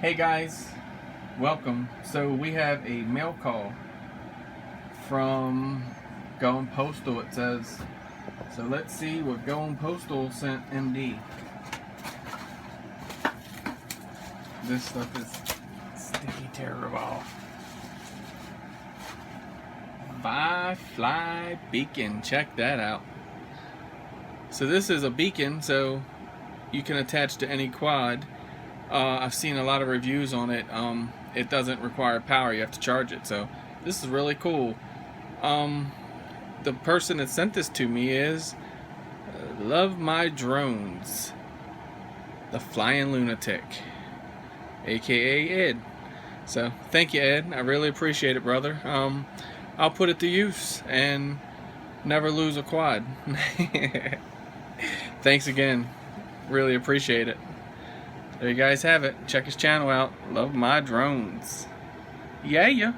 Hey guys, welcome. So we have a mail call from Going Postal, it says. So let's see what Going Postal sent MD. This stuff is sticky terrible. Firefly beacon, check that out. So this is a beacon, so you can attach to any quad. I've seen a lot of reviews on it. It doesn't require power, you have to charge it. So this is really cool. The person that sent this to me is Love My Drones, the Flying Lunatic, aka Ed. So thank you, Ed. I really appreciate it, brother. I'll put it to use and never lose a quad. Thanks again. Really appreciate it. There you guys have it. Check his channel out. Love My Drones. Yeah.